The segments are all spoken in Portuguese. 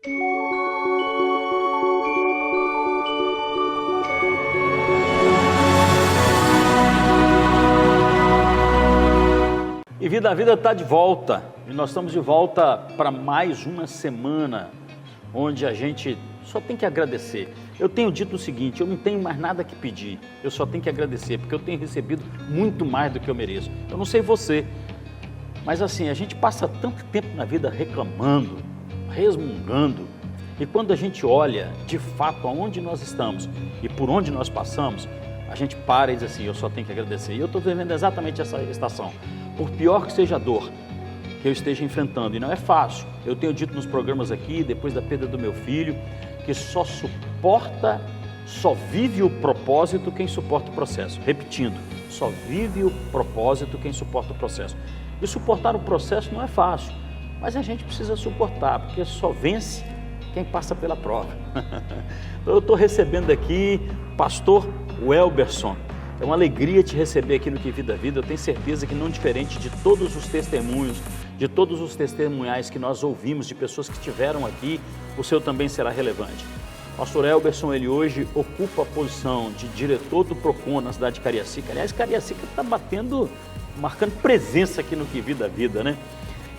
E Vida a Vida está de volta, e nós estamos de volta para mais uma semana, onde a gente só tem que agradecer. Eu tenho dito o seguinte, eu não tenho mais nada que pedir, eu só tenho que agradecer, porque eu tenho recebido muito mais do que eu mereço. Eu não sei você, mas assim, a gente passa tanto tempo na vida reclamando, resmungando, e quando a gente olha de fato aonde nós estamos e por onde nós passamos, a gente para e diz assim, eu só tenho que agradecer. E eu estou vivendo exatamente essa estação. Por pior que seja a dor que eu esteja enfrentando, e não é fácil, eu tenho dito nos programas aqui, depois da perda do meu filho, que só vive o propósito quem suporta o processo. Repetindo, só vive o propósito quem suporta o processo. E suportar o processo não é fácil, mas a gente precisa suportar, porque só vence quem passa pela prova. Então eu estou recebendo aqui o pastor Welberson. É uma alegria te receber aqui no Que Vida a Vida. Eu tenho certeza que não diferente de todos os testemunhos, de todos os testemunhais que nós ouvimos de pessoas que estiveram aqui, o seu também será relevante. Pastor Welberson, ele hoje ocupa a posição de diretor do PROCON na cidade de Cariacica. Aliás, Cariacica está marcando presença aqui no Que Vida a Vida, né?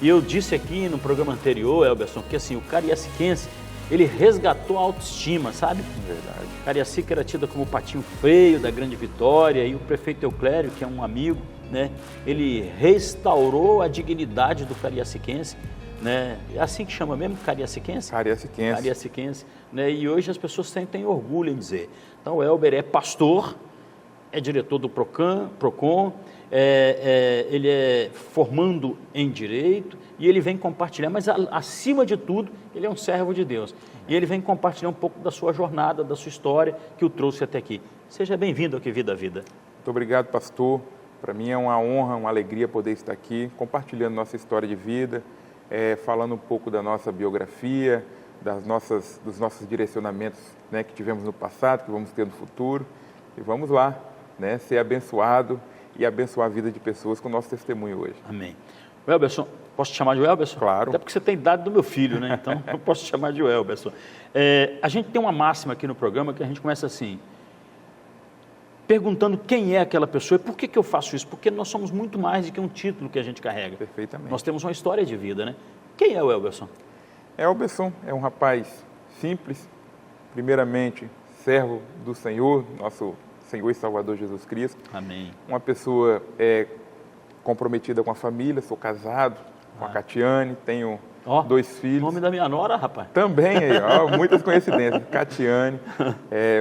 E eu disse aqui no programa anterior, Welberson, que assim, o cariaciquense, ele resgatou a autoestima, sabe? Verdade. Cariacica era tida como o patinho feio da Grande Vitória, e o prefeito Euclério, que é um amigo, né? Ele restaurou a dignidade do cariaciquense, né? É assim que chama mesmo, cariaciquense? Cariaciquense. Cariaciquense, né? E hoje as pessoas têm orgulho em dizer. Então o Elber é pastor, é diretor do PROCON, ele é formando em Direito, e ele vem compartilhar, mas acima de tudo, ele é um servo de Deus. E ele vem compartilhar um pouco da sua jornada, da sua história, que o trouxe até aqui. Seja bem-vindo ao Que Vida a Vida. Muito obrigado, pastor. Para mim é uma honra, uma alegria poder estar aqui, compartilhando nossa história de vida, falando um pouco da nossa biografia, dos nossos direcionamentos, né, que tivemos no passado, que vamos ter no futuro. E vamos lá, né, ser abençoado e abençoar a vida de pessoas com o nosso testemunho hoje. Amém. Welberson, posso te chamar de Welberson? Claro. Até porque você tem idade do meu filho, né? Então eu posso te chamar de Welberson. A gente tem uma máxima aqui no programa que a gente começa assim, perguntando quem é aquela pessoa e por que eu faço isso? Porque nós somos muito mais do que um título que a gente carrega. Perfeitamente. Nós temos uma história de vida, né? Quem é o Welberson? Welberson é um rapaz simples, primeiramente servo do Senhor, nosso Senhor e Salvador Jesus Cristo. Amém. Uma pessoa comprometida com a família, sou casado com a Catiane, tenho 2 filhos. Nome da minha nora, rapaz. Também, muitas coincidências. Catiane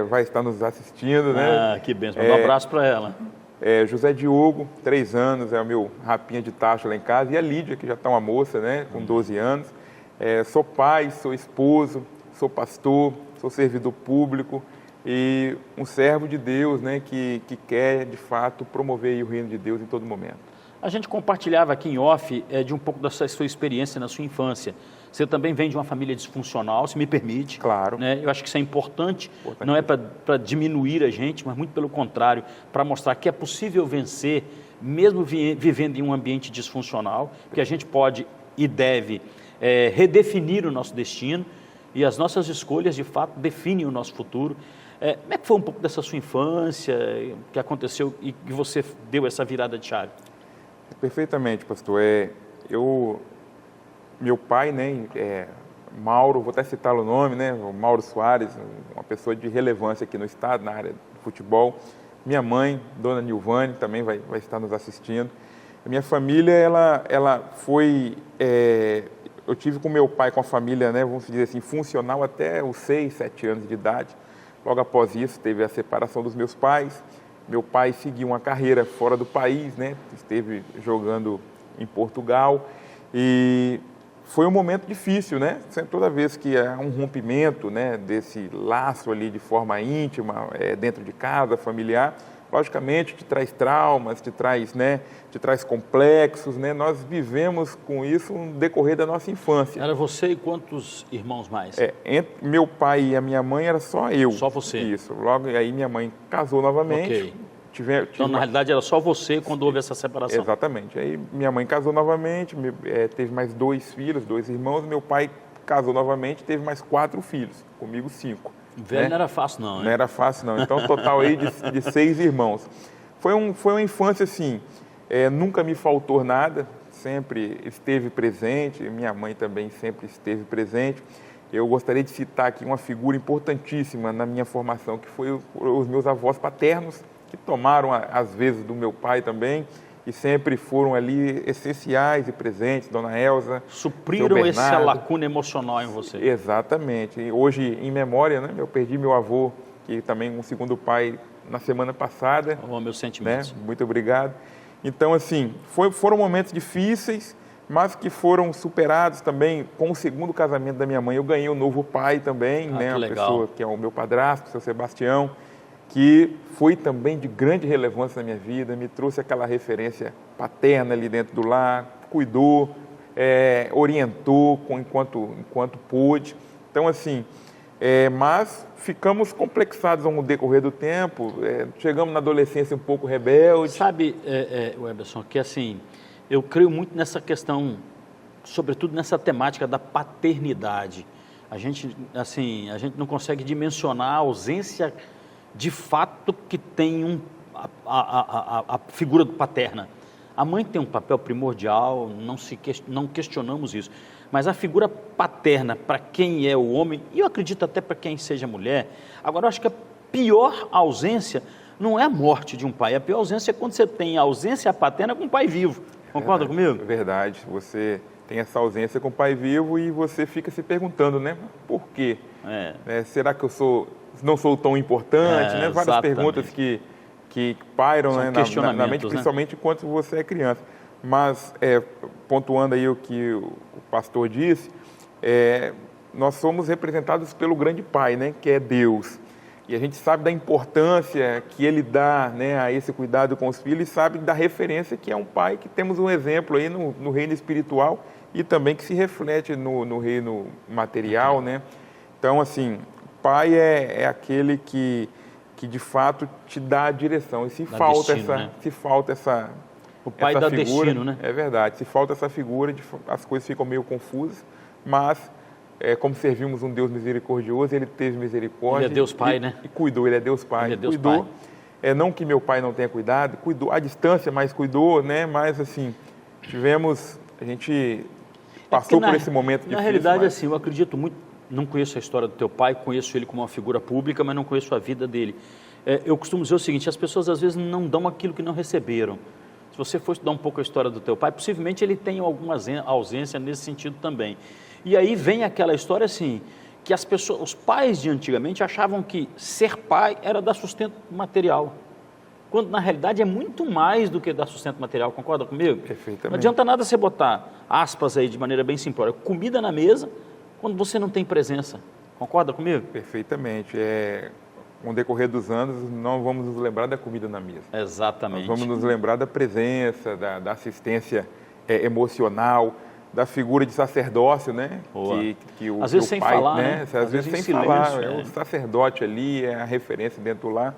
vai estar nos assistindo, né? Ah, que bênção. Um abraço para ela. José Diogo, 3 anos, é o meu rapinha de tacho lá em casa. E a Lídia, que já está uma moça, né? Com 12 anos. Sou pai, sou esposo, sou pastor, sou servidor público e um servo de Deus, né? Que quer, de fato, promover o reino de Deus em todo momento. A gente compartilhava aqui em off de um pouco da sua experiência na sua infância. Você também vem de uma família disfuncional, se me permite. Claro. Né? Eu acho que isso é importante, não é para diminuir a gente, mas muito pelo contrário, para mostrar que é possível vencer, mesmo vivendo em um ambiente disfuncional, que a gente pode e deve redefinir o nosso destino, e as nossas escolhas, de fato, definem o nosso futuro. Como é que foi um pouco dessa sua infância, que aconteceu e que você deu essa virada de chave? Perfeitamente, pastor. Meu pai, né, Mauro, vou até citar o nome, né, o Mauro Soares, uma pessoa de relevância aqui no estado, na área do futebol. Minha mãe, dona Nilvane, também vai estar nos assistindo. A minha família, ela foi... eu tive com meu pai, com a família, né, vamos dizer assim, funcional até os 6, 7 anos de idade. Logo após isso, teve a separação dos meus pais. Meu pai seguiu uma carreira fora do país, né? Esteve jogando em Portugal e foi um momento difícil, né? Sempre, toda vez que há um rompimento, né, desse laço ali de forma íntima, dentro de casa, familiar, logicamente te traz traumas, te traz complexos, né? Nós vivemos com isso no decorrer da nossa infância. Era você e quantos irmãos mais? Entre meu pai e a minha mãe era só eu. Só você? Isso. Logo aí minha mãe casou novamente. Ok. Então, na realidade, era só você quando houve essa separação? Exatamente. Aí minha mãe casou novamente, teve mais 2 filhos, 2 irmãos. Meu pai casou novamente, teve mais 4 filhos, comigo 5. Velho né? não era fácil não, hein? Não era fácil não, então total aí de 6 irmãos. Foi uma infância assim, nunca me faltou nada, sempre esteve presente, minha mãe também sempre esteve presente. Eu gostaria de citar aqui uma figura importantíssima na minha formação, que foi os meus avós paternos, que tomaram as vezes do meu pai também, e sempre foram ali essenciais e presentes, Dona Elza. Supriram essa lacuna emocional em você. Exatamente. E hoje, em memória, né, eu perdi meu avô, que também um segundo pai, na semana passada. Oh, meus sentimentos. Né? Muito obrigado. Então, assim, foram momentos difíceis, mas que foram superados também com o segundo casamento da minha mãe. Eu ganhei um novo pai também, né? Uma pessoa que é o meu padrasto, o seu Sebastião, que foi também de grande relevância na minha vida, me trouxe aquela referência paterna ali dentro do lar, cuidou, orientou enquanto pôde. Então, assim, mas ficamos complexados ao decorrer do tempo, chegamos na adolescência um pouco rebelde. Sabe, Weberson, que assim, eu creio muito nessa questão, sobretudo nessa temática da paternidade. A gente não consegue dimensionar a ausência de fato que tem a figura paterna. A mãe tem um papel primordial, não questionamos isso. Mas a figura paterna, para quem é o homem, e eu acredito até para quem seja mulher, agora eu acho que a pior ausência não é a morte de um pai, a pior ausência é quando você tem a ausência paterna com um pai vivo. Concorda comigo? Verdade, você tem essa ausência com o pai vivo e você fica se perguntando, né? Por quê? Será que não sou tão importante? Né? Várias perguntas que pairam, né, na mente, principalmente enquanto você é criança. Mas, pontuando aí o que o pastor disse, nós somos representados pelo grande Pai, né, que é Deus. E a gente sabe da importância que Ele dá, né, a esse cuidado com os filhos, e sabe da referência que é um Pai, que temos um exemplo aí no reino espiritual e também que se reflete no reino material, né? Então, assim, Pai é aquele que de fato te dá a direção. E se falta essa o pai essa dá figura, destino, né? É verdade. Se falta essa figura, as coisas ficam meio confusas, mas como servimos um Deus misericordioso, Ele teve misericórdia. Ele é Deus Pai, né? E cuidou, Ele é Deus Pai. Ele é Deus cuidou. Pai. Não que meu pai não tenha cuidado, cuidou à distância, mas cuidou, né? Mas assim, a gente passou por esse momento difícil. Na realidade, assim, eu acredito muito, não conheço a história do teu pai, conheço ele como uma figura pública, mas não conheço a vida dele. Eu costumo dizer o seguinte, as pessoas às vezes não dão aquilo que não receberam. Se você for estudar um pouco a história do teu pai, possivelmente ele tem alguma ausência nesse sentido também. E aí vem aquela história assim, que os pais de antigamente achavam que ser pai era dar sustento material, quando na realidade é muito mais do que dar sustento material, concorda comigo? Perfeitamente. Não adianta nada você botar aspas aí de maneira bem simbólica, comida na mesa, quando você não tem presença, concorda comigo? Perfeitamente, com o decorrer dos anos, não vamos nos lembrar da comida na mesa. Exatamente. Nós vamos nos lembrar da presença, da assistência emocional, da figura de sacerdócio, né? Que às vezes sem falar, né? Às vezes sem falar, o sacerdote ali é a referência dentro do lar.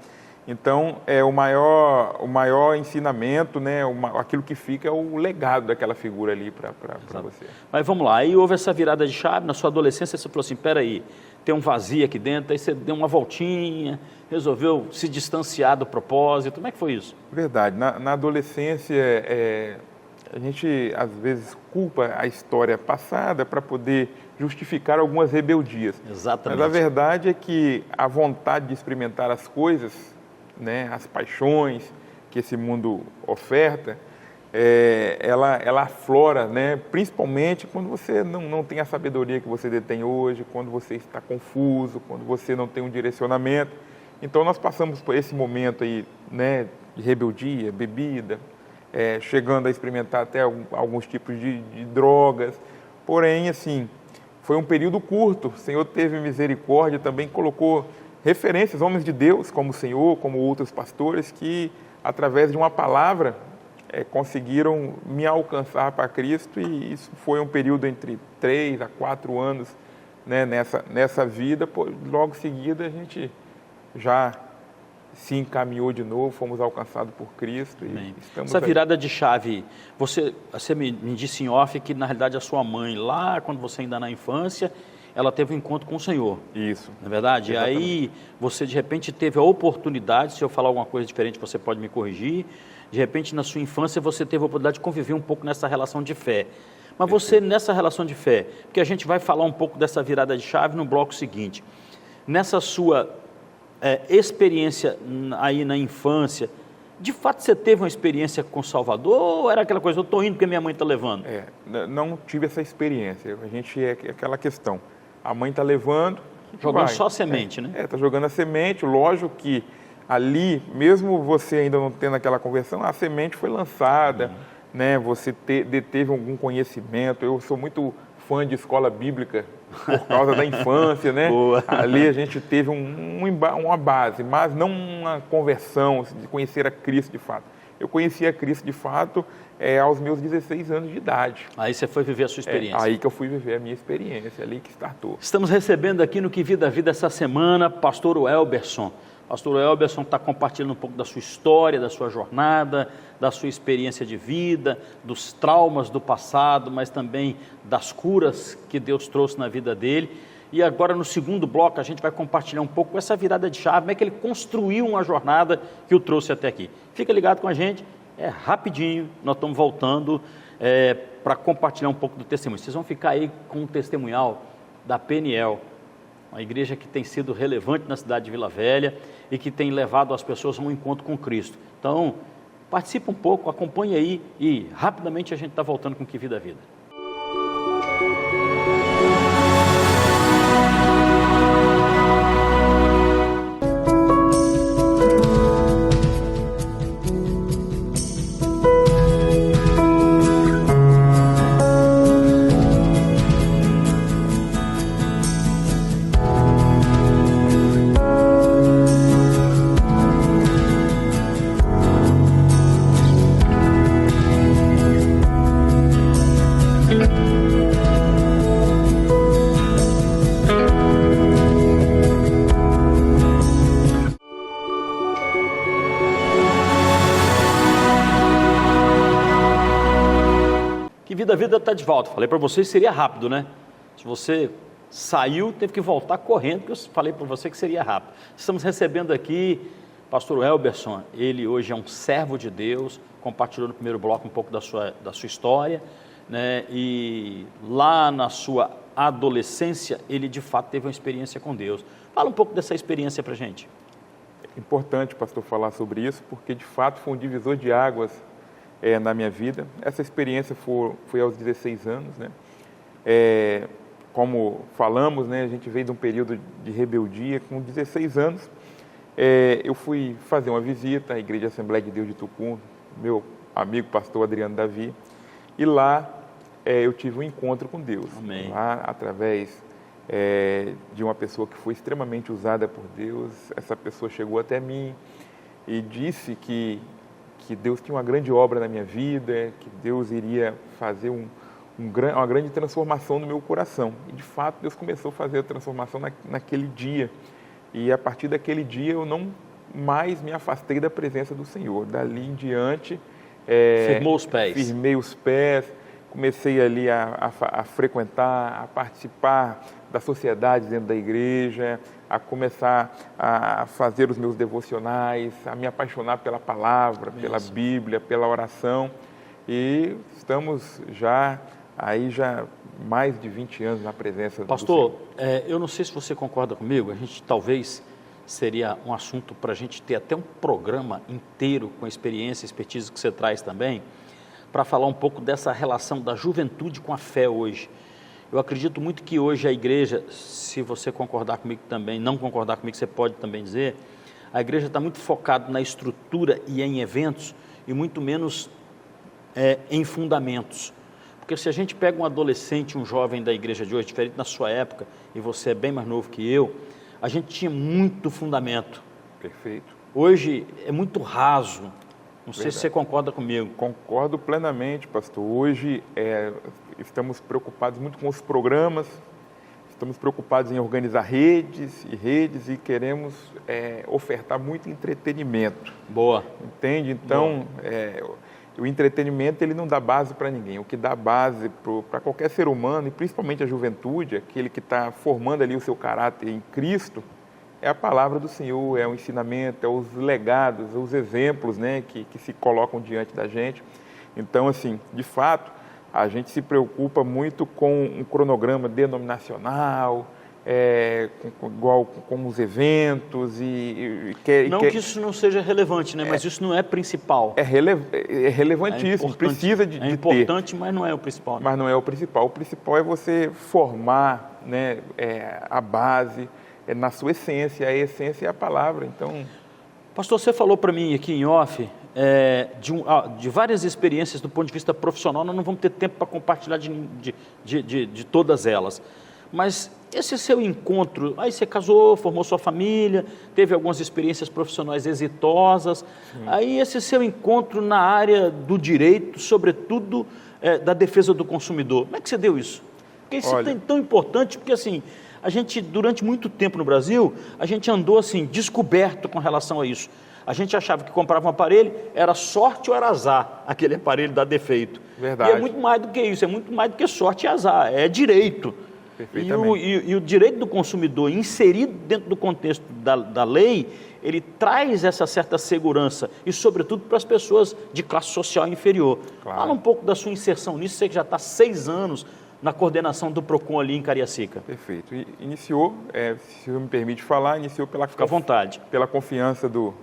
Então, o maior ensinamento, né? Aquilo que fica é o legado daquela figura ali para você. Mas vamos lá, aí houve essa virada de chave, na sua adolescência você falou assim, peraí, tem um vazio aqui dentro, aí você deu uma voltinha, resolveu se distanciar do propósito, como é que foi isso? Verdade, na adolescência a gente às vezes culpa a história passada para poder justificar algumas rebeldias. Exatamente. Mas a verdade é que a vontade de experimentar as coisas, né, as paixões que esse mundo oferta, ela aflora, né, principalmente quando você não tem a sabedoria que você detém hoje, quando você está confuso, quando você não tem um direcionamento. Então nós passamos por esse momento aí, né, de rebeldia, bebida, chegando a experimentar até alguns tipos de drogas. Porém, assim, foi um período curto. O Senhor teve misericórdia, também colocou referências, homens de Deus, como o Senhor, como outros pastores, que através de uma palavra conseguiram me alcançar para Cristo, e isso foi um período entre 3 a 4 anos, né, nessa vida. Logo em seguida a gente já se encaminhou de novo, fomos alcançados por Cristo. E estamos essa virada de chave, você me disse em off que na realidade a sua mãe, lá quando você ainda na infância, ela teve um encontro com o Senhor. Isso. Não é verdade? Exatamente. E aí você de repente teve a oportunidade, se eu falar alguma coisa diferente você pode me corrigir, de repente na sua infância você teve a oportunidade de conviver um pouco nessa relação de fé. Mas você nessa relação de fé, porque a gente vai falar um pouco dessa virada de chave no bloco seguinte, nessa sua experiência aí na infância, de fato você teve uma experiência com o Salvador ou era aquela coisa, eu estou indo porque minha mãe está levando? Não tive essa experiência, a gente aquela questão, a mãe está levando, jogando só a semente, né? Está jogando a semente, lógico que ali, mesmo você ainda não tendo aquela conversão, a semente foi lançada, né? Você teve algum conhecimento, eu sou muito fã de escola bíblica, por causa da infância, né? Boa. Ali a gente teve uma base, mas não uma conversão, de conhecer a Cristo de fato. Eu conheci a Cristo de fato aos meus 16 anos de idade. Aí você foi viver a sua experiência. Aí que eu fui viver a minha experiência, ali que startou. Estamos recebendo aqui no Que Vida a Vida essa semana, pastor Welberson. Pastor Welberson está compartilhando um pouco da sua história, da sua jornada, da sua experiência de vida, dos traumas do passado, mas também das curas que Deus trouxe na vida dele. E agora no segundo bloco a gente vai compartilhar um pouco essa virada de chave, como é que ele construiu uma jornada que o trouxe até aqui. Fica ligado com a gente, rapidinho, nós estamos voltando para compartilhar um pouco do testemunho. Vocês vão ficar aí com um testemunhal da Peniel, uma igreja que tem sido relevante na cidade de Vila Velha e que tem levado as pessoas a um encontro com Cristo. Então, participe um pouco, acompanhe aí e rapidamente a gente está voltando com Que Vida a Vida. A vida está de volta. Falei para vocês que seria rápido, né? Se você saiu, teve que voltar correndo, porque eu falei para você que seria rápido. Estamos recebendo aqui pastor Welberson. Ele hoje é um servo de Deus, compartilhou no primeiro bloco um pouco da sua história, né? E lá na sua adolescência, ele de fato teve uma experiência com Deus. Fala um pouco dessa experiência para a gente. É importante, pastor, falar sobre isso, porque de fato foi um divisor de águas na minha vida. Essa experiência foi aos 16 anos, né? Como falamos, né, a gente veio de um período de rebeldia. Com 16 anos, eu fui fazer uma visita à Igreja Assembleia de Deus de Tucum, meu amigo pastor Adriano Davi, e lá eu tive um encontro com Deus. Amém. Lá, através de uma pessoa que foi extremamente usada por Deus. Essa pessoa chegou até mim e disse que Deus tinha uma grande obra na minha vida, que Deus iria fazer uma grande transformação no meu coração. E, de fato, Deus começou a fazer a transformação naquele dia. E, a partir daquele dia, eu não mais me afastei da presença do Senhor. Dali em diante... Firmou os pés. Firmei os pés, comecei ali a frequentar, a participar da sociedade dentro da igreja, a começar a fazer os meus devocionais, a me apaixonar pela palavra, pela Bíblia, pela oração. E estamos já mais de 20 anos na presença do Senhor. Pastor, eu não sei se você concorda comigo, a gente talvez seria um assunto para a gente ter até um programa inteiro com a experiência, expertise que você traz também, para falar um pouco dessa relação da juventude com a fé hoje. Eu acredito muito que hoje a igreja, se você concordar comigo também, não concordar comigo, você pode também dizer, a igreja está muito focada na estrutura e em eventos e muito menos em fundamentos. Porque se a gente pega um adolescente, um jovem da igreja de hoje, diferente da sua época, e você é bem mais novo que eu, a gente tinha muito fundamento. Perfeito. Hoje é muito raso. Não sei se você concorda comigo. Concordo plenamente, pastor. Hoje estamos preocupados muito com os programas, estamos preocupados em organizar redes e queremos ofertar muito entretenimento. Boa. Entende? Então, o entretenimento ele não dá base para ninguém. O que dá base para qualquer ser humano, e principalmente a juventude, aquele que está formando ali o seu caráter em Cristo, é a palavra do Senhor, é o ensinamento, é os legados, os exemplos, né, que se colocam diante da gente. Então, assim, de fato, a gente se preocupa muito com um cronograma denominacional, com os eventos que isso não seja relevante, né? Mas isso não é principal. É relevantíssimo, precisa de ter. É importante, mas não é o principal. Né? Mas não é o principal. O principal é você formar, né, a base na sua essência. A essência é a palavra. Então, pastor, você falou para mim aqui em off de várias experiências do ponto de vista profissional. Nós não vamos ter tempo para compartilhar de todas elas. Mas esse seu encontro, aí você casou, formou sua família, teve algumas experiências profissionais exitosas, aí esse seu encontro na área do direito, sobretudo da defesa do consumidor, como é que você deu isso? Porque isso é tão importante, porque assim, a gente durante muito tempo no Brasil, a gente andou assim, descoberto com relação a isso. A gente achava que comprava um aparelho, era sorte ou era azar, aquele aparelho dar defeito. Verdade. E é muito mais do que isso, é muito mais do que sorte e azar, é direito. E o direito do consumidor inserido dentro do contexto da lei, ele traz essa certa segurança e, sobretudo, para as pessoas de classe social inferior. Claro. Fala um pouco da sua inserção nisso, você que já está há 6 anos na coordenação do PROCON ali em Cariacica. Perfeito. E iniciou, se me permite falar, Fica à vontade. Pela confiança do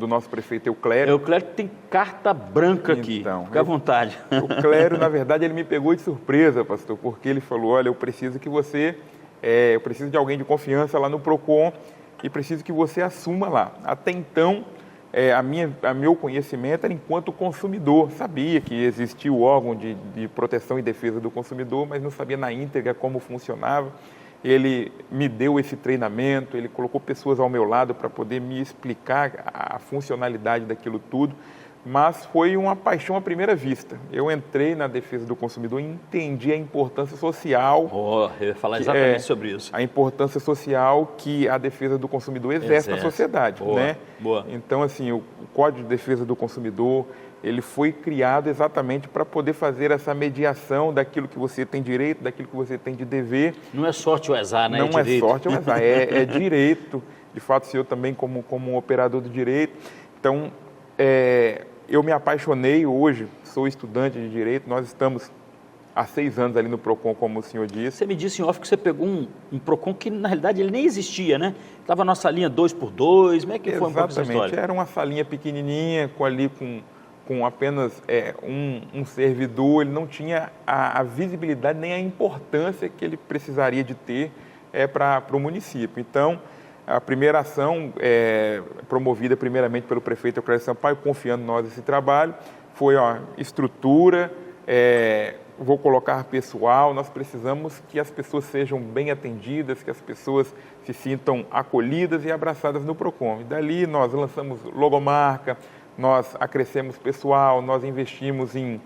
nosso prefeito Euclério. Euclério tem carta branca aqui, fica à vontade. O Euclério, na verdade, ele me pegou de surpresa, pastor, porque ele falou, olha, eu preciso de alguém de confiança lá no PROCON e preciso que você assuma lá. Até então, meu conhecimento era enquanto consumidor, sabia que existia o órgão de proteção e defesa do consumidor, mas não sabia na íntegra como funcionava. Ele me deu esse treinamento, ele colocou pessoas ao meu lado para poder me explicar a funcionalidade daquilo tudo, mas foi uma paixão à primeira vista. Eu entrei na defesa do consumidor e entendi a importância social... eu ia falar exatamente sobre isso. A importância social que a defesa do consumidor exerce na sociedade. Né? Boa. Então, assim, o Código de Defesa do Consumidor... ele foi criado exatamente para poder fazer essa mediação daquilo que você tem direito, daquilo que você tem de dever. Não é sorte ou azar, né? Não é sorte ou azar, é direito. De fato, eu também como um operador do direito. Então, eu me apaixonei hoje, sou estudante de direito, nós estamos há 6 anos ali no PROCON, como o senhor disse. Você me disse em off que você pegou um PROCON que, na realidade, ele nem existia, né? Estava na salinha 2x2, como é que foi um pouco essa história? Exatamente, era uma salinha pequenininha, com apenas um servidor, ele não tinha a visibilidade nem a importância que ele precisaria de ter para o município. Então, a primeira ação, promovida primeiramente pelo prefeito Euclério Sampaio, confiando em nós esse trabalho, foi estrutura, vou colocar pessoal, nós precisamos que as pessoas sejam bem atendidas, que as pessoas se sintam acolhidas e abraçadas no PROCON. E dali nós lançamos logomarca, nós acrescemos pessoal, nós investimos em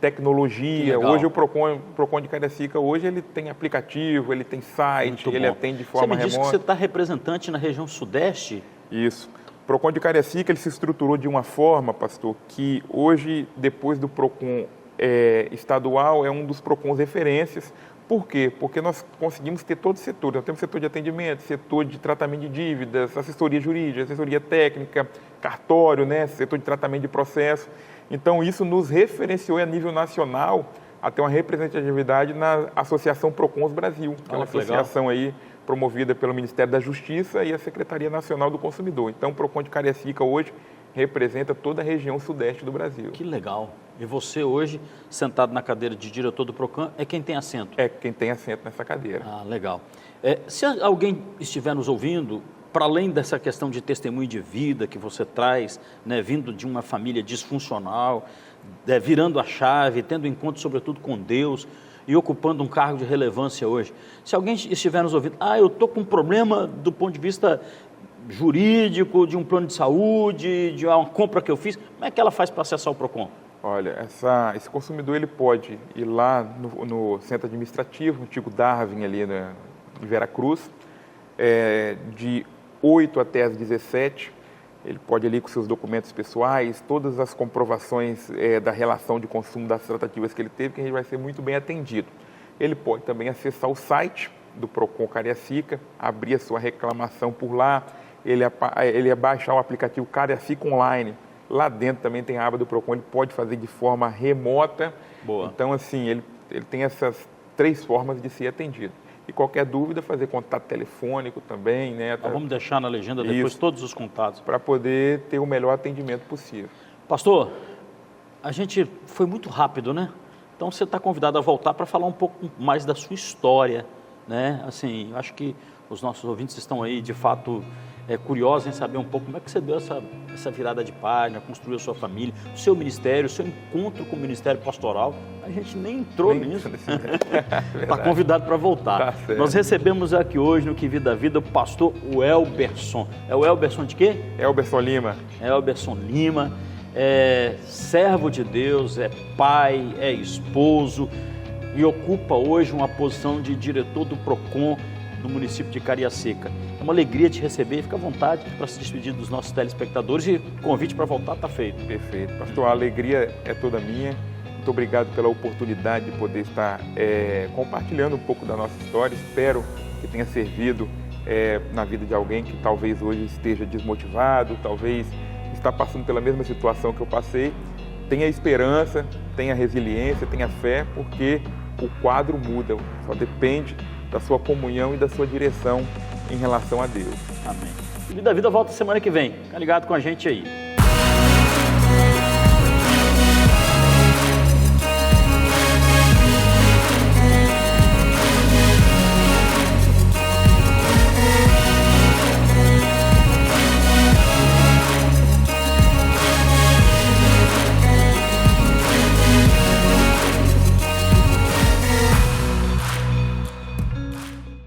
tecnologia. Hoje o PROCON de Cariacica, hoje ele tem aplicativo, ele tem site, ele atende de forma remota. Você me disse que você está representante na região sudeste? Isso. O PROCON de Cariacica, ele se estruturou de uma forma, pastor, que hoje, depois do PROCON estadual, é um dos PROCONs referências. Por quê? Porque nós conseguimos ter todo o setor. Nós temos setor de atendimento, setor de tratamento de dívidas, assessoria jurídica, assessoria técnica, cartório, né? Setor de tratamento de processo. Então, isso nos referenciou a nível nacional a ter uma representatividade na Associação PROCONs Brasil, que é uma associação aí promovida pelo Ministério da Justiça e a Secretaria Nacional do Consumidor. Então, o PROCON de Cariacica hoje representa toda a região sudeste do Brasil. Que legal. E você hoje, sentado na cadeira de diretor do PROCON, é quem tem assento? É quem tem assento nessa cadeira. Ah, legal. Se alguém estiver nos ouvindo, para além dessa questão de testemunho de vida que você traz, né, vindo de uma família disfuncional, virando a chave, tendo encontro sobretudo com Deus e ocupando um cargo de relevância hoje, se alguém estiver nos ouvindo, eu estou com um problema do ponto de vista jurídico, de um plano de saúde, de uma compra que eu fiz, como é que ela faz para acessar o PROCON? Olha, esse consumidor ele pode ir lá no centro administrativo, antigo Darwin, ali em Veracruz, de 8 até as 17. Ele pode ir ali com seus documentos pessoais, todas as comprovações da relação de consumo das tratativas que ele teve, que a gente vai ser muito bem atendido. Ele pode também acessar o site do Procon Cariacica, abrir a sua reclamação por lá, ele baixar o aplicativo Cariacica Online. Lá dentro também tem a aba do Procon, ele pode fazer de forma remota. Boa. Então, assim, ele tem essas 3 formas de ser atendido. E qualquer dúvida, fazer contato telefônico também, né? Nós vamos deixar na legenda depois todos os contatos. Para poder ter o melhor atendimento possível. Pastor, a gente foi muito rápido, né? Então você está convidado a voltar para falar um pouco mais da sua história, né? Assim, eu acho que os nossos ouvintes estão aí, de fato, curiosos em saber um pouco como é que você deu essa virada de página, construiu a sua família, o seu ministério, o seu encontro com o ministério pastoral. A gente nem entrou nisso. Está convidado para voltar. Tá, nós recebemos aqui hoje, no Que Vida a Vida, o pastor Welberson. É o Welberson de quê? Welberson Lima. Welberson Lima. É servo de Deus, é pai, é esposo e ocupa hoje uma posição de diretor do Procon no município de Cariacica. É uma alegria te receber, fica à vontade para se despedir dos nossos telespectadores e o convite para voltar está feito. Perfeito. Pastor, a alegria é toda minha. Muito obrigado pela oportunidade de poder estar compartilhando um pouco da nossa história. Espero que tenha servido na vida de alguém que talvez hoje esteja desmotivado, talvez está passando pela mesma situação que eu passei. Tenha esperança, tenha resiliência, tenha fé, porque o quadro muda, só depende da sua comunhão e da sua direção em relação a Deus. Amém. E Vida a Vida volta semana que vem. Fica ligado com a gente aí.